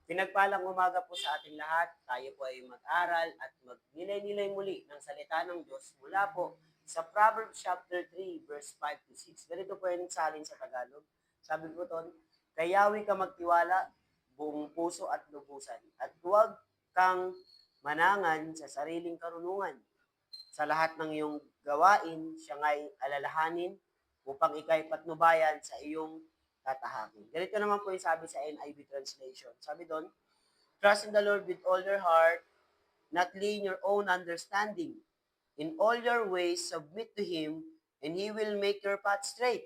Pinagpalang umaga po sa ating lahat. Tayo po ay mag-aral at magnilay-nilay muli ng salita ng Diyos mula po sa Proverbs chapter 3, verse 5 to 6. Ganito po yung salin sa Tagalog. Sabi po doon, kayawi ka magtiwala, buong puso at lubusan, at huwag kang manangan sa sariling karunungan. Sa lahat ng iyong gawain, siya nga'y alalahanin upang ikay patnubayan sa iyong tatahakin. Ganito naman po yung sabi sa NIV translation. Sabi doon, trust in the Lord with all your heart, not lean your own understanding. In all your ways, submit to Him, and He will make your path straight.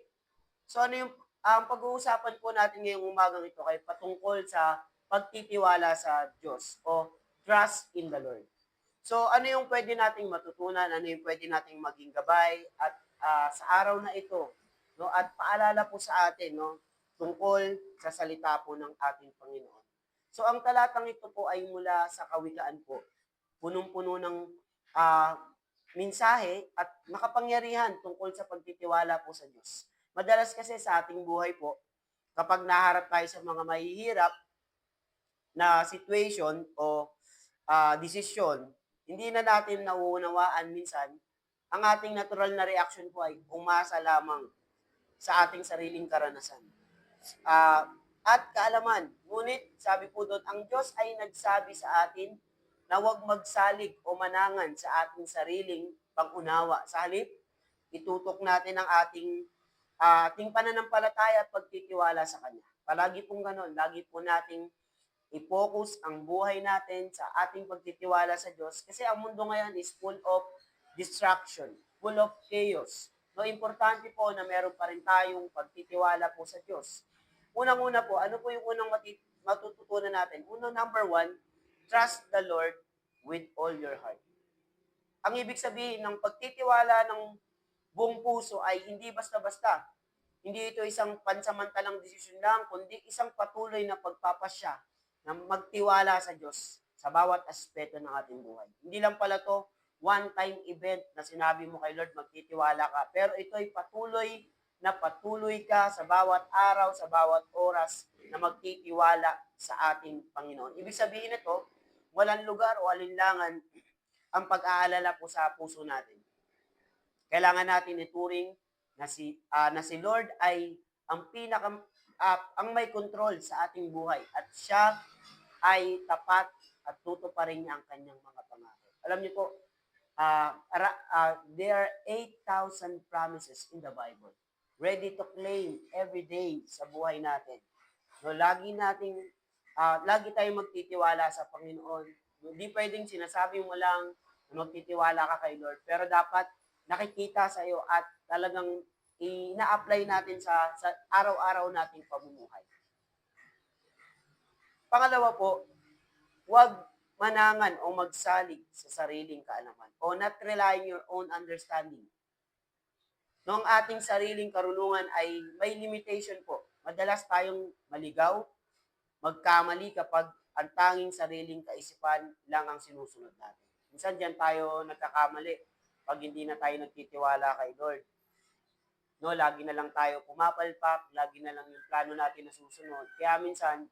So ano yung ang pag-uusapan po natin ngayong umagang ito ay patungkol sa pagtitiwala sa Diyos o trust in the Lord. So ano yung pwede nating matutunan, ano yung pwede nating maging gabay at sa araw na ito, no, at paalala po sa atin, no, tungkol sa salita po ng ating Panginoon. So ang talatang ito po ay mula sa Kawikaan po. Punong-puno ng ah, mensahe at makapangyarihan tungkol sa pagtitiwala po sa Diyos. Madalas kasi sa ating buhay po, kapag naharap tayo sa mga mahihirap na situation o desisyon, hindi na natin nauunawaan minsan, ang ating natural na reaction po ay umasa lamang sa ating sariling karanasan. Uh, at kaalaman. Ngunit, sabi po doon, ang Diyos ay nagsabi sa atin na huwag magsalig o manangan sa ating sariling pangunawa. Sa halip, itutok natin ang ating pananampalataya at pagtitiwala sa Kanya. Palagi pong ganon. Lagi po nating i-focus ang buhay natin sa ating pagtitiwala sa Diyos kasi ang mundo ngayon is full of distraction, full of chaos. No, importante po na meron pa rin tayong pagtitiwala po sa Diyos. Unang-una po, ano po yung unang matututunan natin? Number one, trust the Lord with all your heart. Ang ibig sabihin ng pagtitiwala ng buong puso ay hindi basta-basta. Hindi ito isang pansamantalang desisyon lang, kundi isang patuloy na pagpapasya na magtiwala sa Diyos sa bawat aspeto ng ating buhay. Hindi lang pala to one-time event na sinabi mo kay Lord, magtitiwala ka. Pero ito ay patuloy ka sa bawat araw, sa bawat oras na magtitiwala sa ating Panginoon. Ibig sabihin nito, walang lugar o alinlangan ang pag-aalala po sa puso natin. Kailangan natin ituring na si Lord ay ang may control sa ating buhay at siya ay tapat at tutuparin niya ang kanyang mga pangako. Alam niyo po, there are 8,000 promises in the Bible ready to claim every day sa buhay natin. No, lagi tayong magtitiwala sa Panginoon. Hindi pwedeng sinasabi mo lang na magtitiwala ka kay Lord, pero dapat nakikita sa iyo at talagang ina-apply natin sa araw-araw nating pamumuhay. Pangalawa po, huwag manangan o magsalig sa sariling kaalaman o not rely on your own understanding. Noong ating sariling karunungan ay may limitation po. Madalas tayong maligaw, magkamali kapag ang tanging sariling kaisipan lang ang sinusunod natin. Minsan diyan tayo nagkakamali pag hindi na tayo nagtitiwala kay Lord. No, lagi na lang tayo pumapalpak, lagi na lang yung plano natin na susunod. Kaya minsan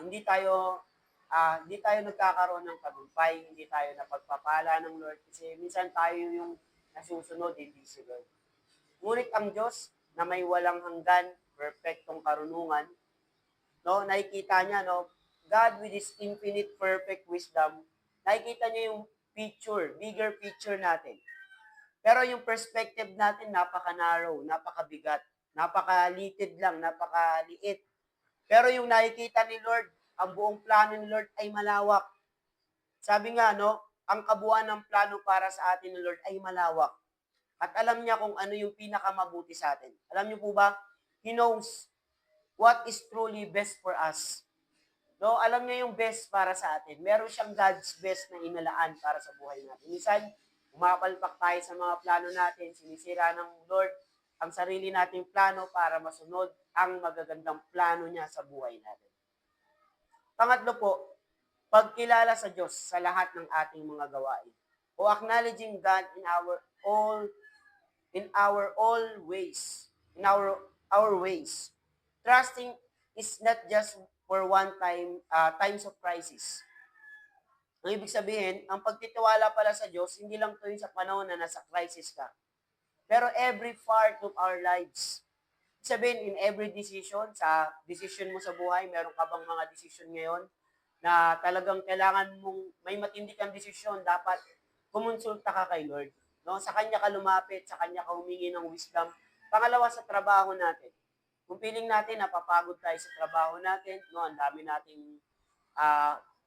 hindi tayo nagkakaroon ng tagumpay, hindi tayo napagpapala ng Lord kasi minsan tayo yung nasusunod, hindi si Lord. Ngunit ang Diyos na may walang hanggan, perfectong karunungan, no, nakikita niya, no, God with His infinite perfect wisdom, nakikita niya yung bigger picture natin. Pero yung perspective natin, napaka-narrow, napakabigat, napakalited lang, napakaliit. Pero yung nakikita ni Lord, ang buong plano ni Lord ay malawak. Sabi nga, no, ang kabuuan ng plano para sa atin ni Lord ay malawak. At alam niya kung ano yung pinakamabuti sa atin. Alam niyo po ba, He knows what is truly best for us. No, alam niya yung best para sa atin. Meron siyang God's best na inalaan para sa buhay natin. Minsan, umapalpak tayo sa mga plano natin, sinisira ng Lord ang sarili nating plano para masunod ang magagandang plano niya sa buhay natin. Pangatlo po, pagkilala sa Diyos sa lahat ng ating mga gawain. O acknowledging God in our ways. Trusting is not just for times of crisis. Ang ibig sabihin, ang pagtitiwala pala sa Diyos, hindi lang to yung sa panahon na nasa crisis ka. Pero every part of our lives. Ibig sabihin, in every decision, sa decision mo sa buhay, meron ka bang mga decision ngayon na talagang kailangan mong may matindi kang desisyon, dapat kumonsulta ka kay Lord. No? Sa Kanya ka lumapit, sa Kanya ka humingi ng wisdom. Pangalawa, sa trabaho natin. Kung feeling natin, napapagod tayo sa trabaho natin, no? Ang dami nating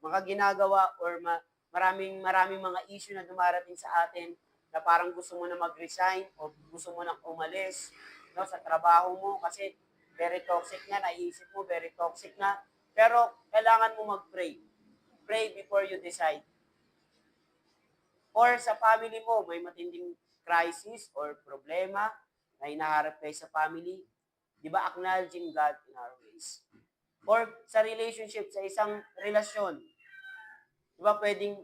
mga ginagawa or maraming mga issue na dumarating sa atin na parang gusto mo na mag-resign o gusto mo na umalis, no, sa trabaho mo kasi very toxic nga, naiisip mo very toxic nga. Pero kailangan mo mag-pray. Pray before you decide. Or sa family mo, may matinding crisis or problema na hinaharap kayo sa family, di ba, acknowledging God in our ways. Or sa relationship, sa isang relasyon, di ba, pwedeng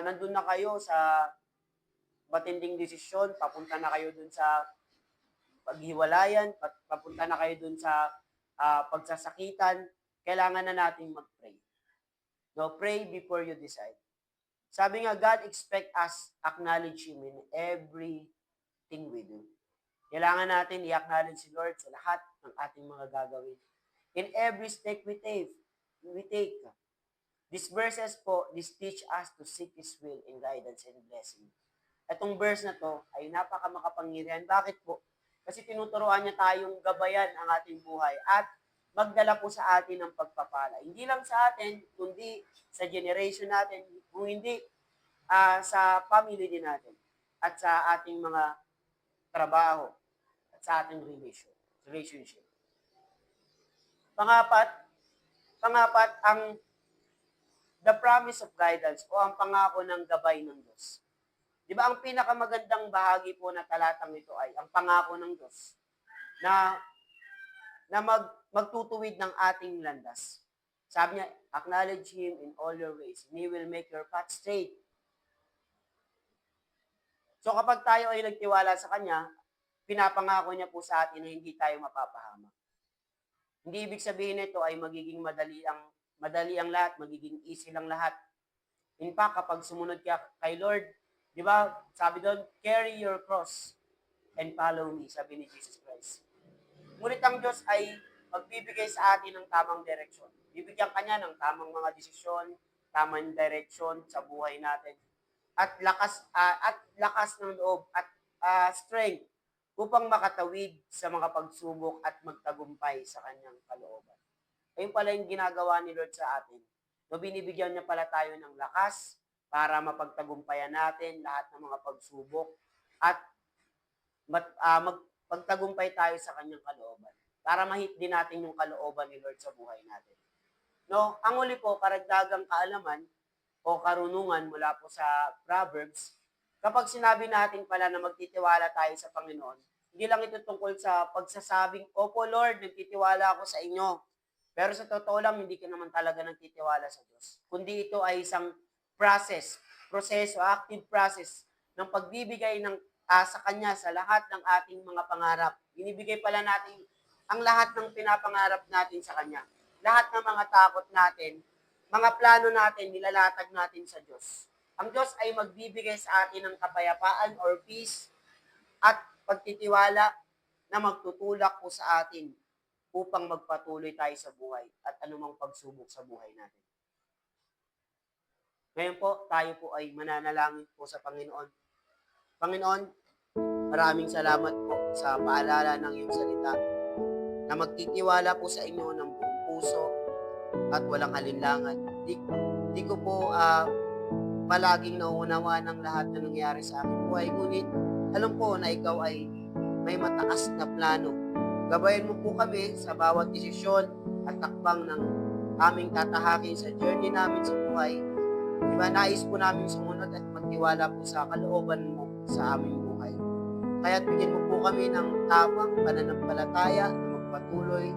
nandun na kayo sa matinding desisyon, papunta na kayo dun sa paghiwalayan, papunta na kayo dun sa pagsasakitan, kailangan na nating mag-pray. No, pray before you decide. Sabi nga, God expect us acknowledge Him in everything we do. Kailangan natin i-acknowledge si Lord sa lahat ng ating mga gagawin. In every step we take. These verses po, this teach us to seek His will in guidance and blessing. Itong verse na to ay napakamakapangyarihan. Bakit po? Kasi tinuturuan niya tayong gabayan ang ating buhay at magdala po sa atin ng pagpapala. Hindi lang sa atin, kundi sa generation natin, kung hindi sa family din natin at sa ating mga trabaho at sa ating relationship. Pangapat, ang the promise of guidance o ang pangako ng gabay ng Diyos. Di ba, ang pinakamagandang bahagi po na talatang ito ay ang pangako ng Diyos na magtutuwid ng ating landas. Sabi niya, acknowledge Him in all your ways, and He will make your path straight. So kapag tayo ay nagtiwala sa Kanya, pinapangako niya po sa atin na hindi tayo mapapahamak. Hindi ibig sabihin nito ay magiging madali ang lahat, magiging easy lang lahat. In fact, kapag sumunod ka kay Lord, di ba, sabi doon, carry your cross and follow me, sabi ni Jesus Christ. Ngunit ang Diyos ay magbibigay sa atin ng tamang direksyon. Bibigyan Kanya ng tamang mga desisyon, tamang direksyon sa buhay natin. At lakas ng loob at strength upang makatawid sa mga pagsubok at magtagumpay sa Kanyang kalooban. Ayun pala yung ginagawa ni Lord sa atin. So, binibigyan niya pala tayo ng lakas para mapagtagumpayan natin lahat ng mga pagsubok at magpagtagumpay tayo sa Kanyang kalooban para mahit din natin yung kalooban ni Lord sa buhay natin. No, ang uli po, karagdagang kaalaman o karunungan mula po sa Proverbs, kapag sinabi natin pala na magtitiwala tayo sa Panginoon, hindi lang ito tungkol sa pagsasabing, Opo Lord, nagtitiwala ako sa inyo. Pero sa totoo lang, hindi ka naman talaga nagtitiwala sa Diyos. Kundi ito ay isang proseso, active process ng pagbibigay sa Kanya sa lahat ng ating mga pangarap. Binibigay pala natin ang lahat ng pinapangarap natin sa Kanya. Lahat ng mga takot natin, mga plano natin, nilalatag natin sa Diyos. Ang Diyos ay magbibigay sa atin ng kapayapaan or peace at pagtitiwala na magtutulak po sa atin upang magpatuloy tayo sa buhay at anumang pagsubok sa buhay natin. Ngayon po, tayo po ay mananalangin po sa Panginoon. Panginoon, maraming salamat po sa paalala ng iyong salita na magtitiwala po sa inyo ng buong puso at walang alinlangan. Di ko po palaging nauunawa ng lahat na nangyari sa aking buhay. Ngunit alam ko na ikaw ay may mataas na plano. Gabayan mo po kami sa bawat desisyon at takbang ng aming tatahakin sa journey namin sa buhay. Diba, nais po namin sumunod at magtiwala po sa kalooban mo sa aming buhay. Kaya't bigyan mo po kami ng tamang pananampalataya na magpatuloy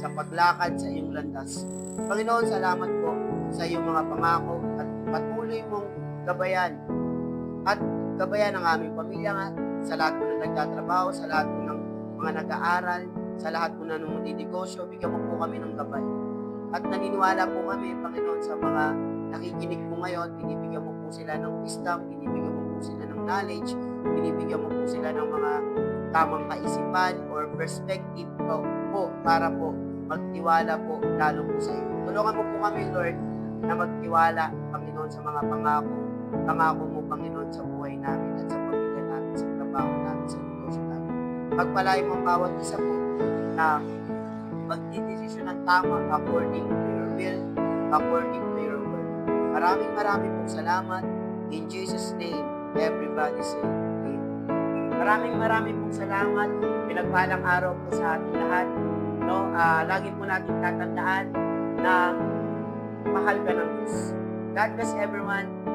sa paglakad sa iyong landas. Panginoon, salamat po sa iyong mga pangako at patuloy mong gabayan at gabayan ang aming pamilya nga, sa lahat po na nagtatrabaho, sa lahat po ng mga nag-aaral, sa lahat po na nagninegosyo, bigyan mo po kami ng gabay. At naniniwala po kami, Panginoon, sa mga nakikinig po ngayon, binibigyan mo po sila ng wisdom, binibigyan mo po sila ng knowledge, binibigyan mo po sila ng mga tamang kaisipan or perspective po para po magtiwala po lalo po sa iyo. Tulungan mo po kami, Lord, na magtiwala, Panginoon, sa mga pangako mo, Panginoon, sa buhay namin at sa pamilya namin, sa trabaho namin, sa negosyo namin. Pagpalain mo ang bawat isa po na magdidesisyon ng tama according to your will, according to your word. Maraming pong salamat. In Jesus' name, everybody say, Amen. Maraming pong salamat. Pinagpalang araw po sa ating lahat. No, lagi po natin tatandaan na mahal ka ng Diyos. God bless everyone.